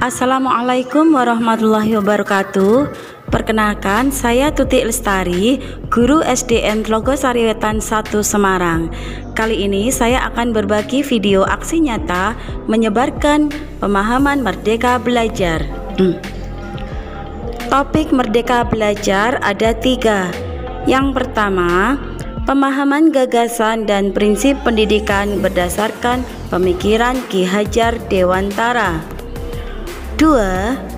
Assalamualaikum warahmatullahi wabarakatuh. Perkenalkan, saya Tuti Lestari, guru SDN Tlogosari Wetan 1 Semarang. Kali ini saya akan berbagi video aksi nyata menyebarkan pemahaman Merdeka Belajar. Topik Merdeka Belajar ada 3. Yang pertama, pemahaman gagasan dan prinsip pendidikan berdasarkan pemikiran Ki Hajar Dewantara. 2.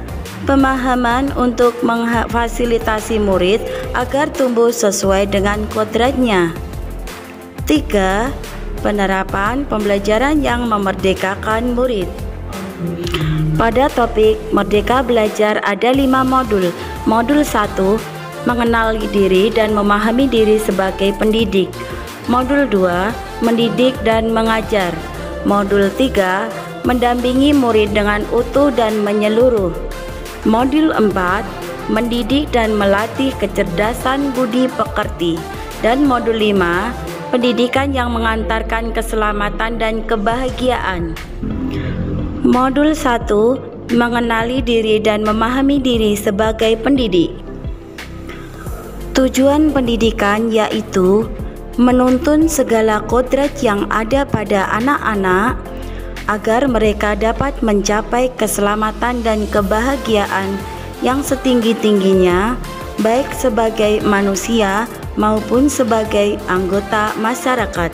Pemahaman untuk memfasilitasi murid agar tumbuh sesuai dengan kodratnya. 3. Penerapan pembelajaran yang memerdekakan murid. Pada topik Merdeka Belajar ada 5 modul. Modul 1, mengenali diri dan memahami diri sebagai pendidik. Modul 2, mendidik dan mengajar. Modul 3, mendampingi murid dengan utuh dan menyeluruh. Modul 4, mendidik dan melatih kecerdasan budi pekerti. Dan modul 5, pendidikan yang mengantarkan keselamatan dan kebahagiaan. Modul 1, mengenali diri dan memahami diri sebagai pendidik. Tujuan pendidikan yaitu menuntun segala kodrat yang ada pada anak-anak agar mereka dapat mencapai keselamatan dan kebahagiaan yang setinggi-tingginya, baik sebagai manusia maupun sebagai anggota masyarakat.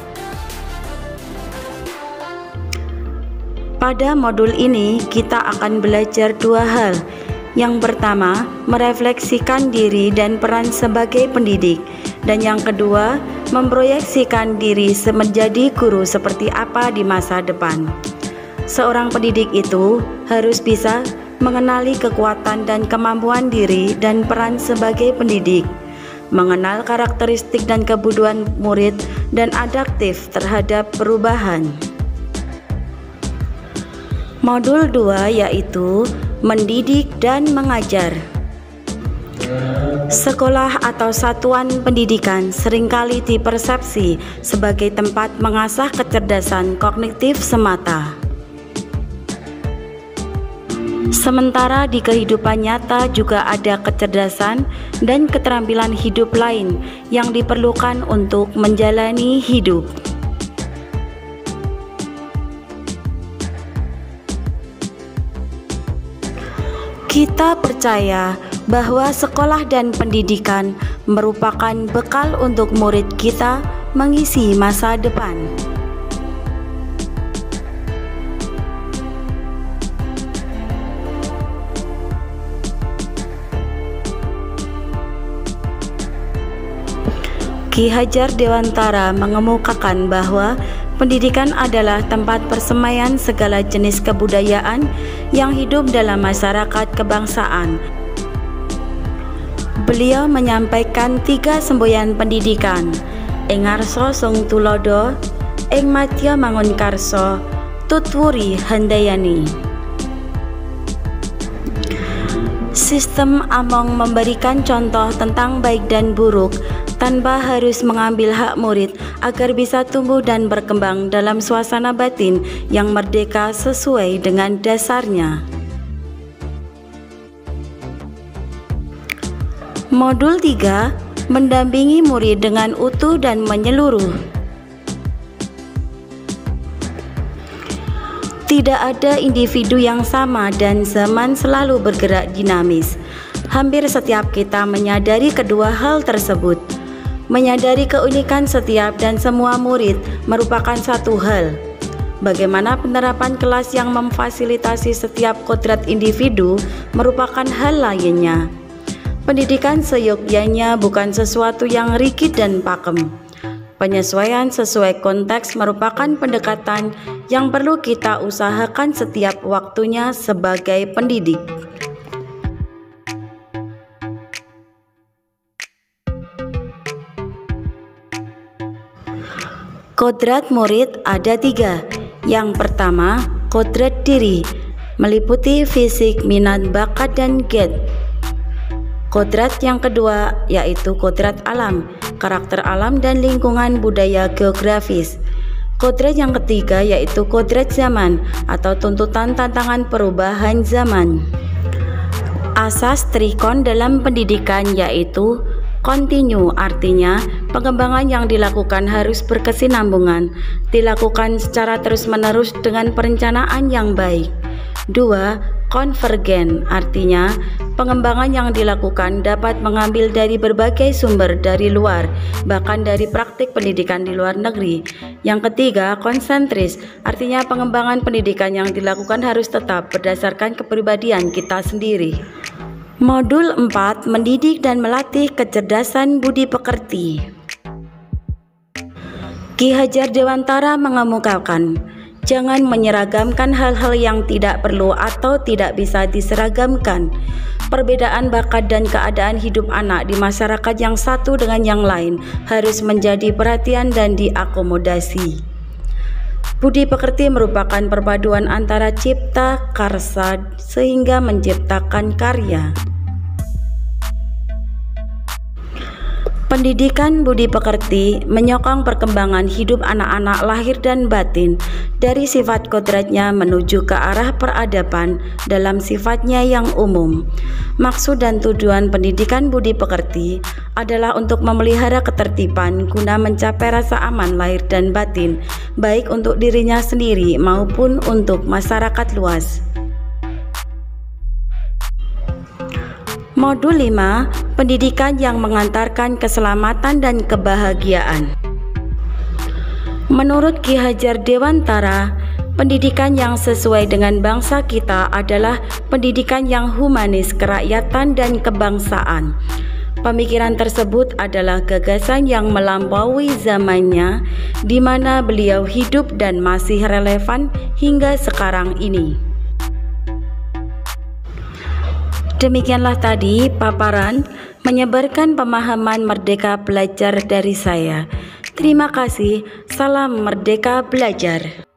Pada modul ini kita akan belajar 2 hal. Yang pertama, merefleksikan diri dan peran sebagai pendidik, dan yang kedua, memproyeksikan diri menjadi guru seperti apa di masa depan. Seorang pendidik itu harus bisa mengenali kekuatan dan kemampuan diri dan peran sebagai pendidik, mengenal karakteristik dan kebutuhan murid, dan adaptif terhadap perubahan. Modul 2 yaitu mendidik dan mengajar. Sekolah atau satuan pendidikan seringkali dipersepsi sebagai tempat mengasah kecerdasan kognitif semata. Sementara di kehidupan nyata juga ada kecerdasan dan keterampilan hidup lain yang diperlukan untuk menjalani hidup. Kita percaya bahwa sekolah dan pendidikan merupakan bekal untuk murid kita mengisi masa depan. Ki Hajar Dewantara mengemukakan bahwa pendidikan adalah tempat persemaian segala jenis kebudayaan yang hidup dalam masyarakat kebangsaan. Beliau menyampaikan 3 semboyan pendidikan: ing ngarsa sung tulodo, ing madya mangun karso, tutwuri handayani. Sistem among memberikan contoh tentang baik dan buruk tanpa harus mengambil hak murid agar bisa tumbuh dan berkembang dalam suasana batin yang merdeka sesuai dengan dasarnya. Modul 3, mendampingi murid dengan utuh dan menyeluruh. Tidak ada individu yang sama dan zaman selalu bergerak dinamis. Hampir setiap kita menyadari kedua hal tersebut. Menyadari keunikan setiap dan semua murid merupakan satu hal. Bagaimana penerapan kelas yang memfasilitasi setiap kodrat individu merupakan hal lainnya. Pendidikan seyogyanya bukan sesuatu yang rigid dan pakem. Penyesuaian sesuai konteks merupakan pendekatan yang perlu kita usahakan setiap waktunya sebagai pendidik. Kodrat murid ada 3. Yang pertama, kodrat diri, meliputi fisik, minat, bakat, dan get. Kodrat yang kedua yaitu kodrat alam, karakter alam dan lingkungan budaya geografis. Kodrat yang ketiga yaitu kodrat zaman atau tuntutan tantangan perubahan zaman. Asas Trikon dalam pendidikan yaitu kontinu, artinya pengembangan yang dilakukan harus berkesinambungan, dilakukan secara terus-menerus dengan perencanaan yang baik. 2. Konvergen, artinya pengembangan yang dilakukan dapat mengambil dari berbagai sumber dari luar, bahkan dari praktik pendidikan di luar negeri. Yang ketiga, konsentris, artinya pengembangan pendidikan yang dilakukan harus tetap berdasarkan kepribadian kita sendiri. Modul 4, mendidik dan melatih kecerdasan budi pekerti. Ki Hajar Dewantara mengemukakan, jangan menyeragamkan hal-hal yang tidak perlu atau tidak bisa diseragamkan. Perbedaan bakat dan keadaan hidup anak di masyarakat yang satu dengan yang lain harus menjadi perhatian dan diakomodasi. Budi pekerti merupakan perpaduan antara cipta karsa sehingga menciptakan karya. Pendidikan budi pekerti menyokong perkembangan hidup anak-anak lahir dan batin dari sifat kodratnya menuju ke arah peradaban dalam sifatnya yang umum. Maksud dan tujuan pendidikan budi pekerti adalah untuk memelihara ketertiban guna mencapai rasa aman lahir dan batin, baik untuk dirinya sendiri maupun untuk masyarakat luas. Modul 5, pendidikan yang mengantarkan keselamatan dan kebahagiaan. Menurut Ki Hajar Dewantara, pendidikan yang sesuai dengan bangsa kita adalah pendidikan yang humanis, kerakyatan, dan kebangsaan. Pemikiran tersebut adalah gagasan yang melampaui zamannya, di mana beliau hidup dan masih relevan hingga sekarang ini. Demikianlah tadi paparan menyebarkan pemahaman Merdeka Belajar dari saya. Terima kasih. Salam Merdeka Belajar.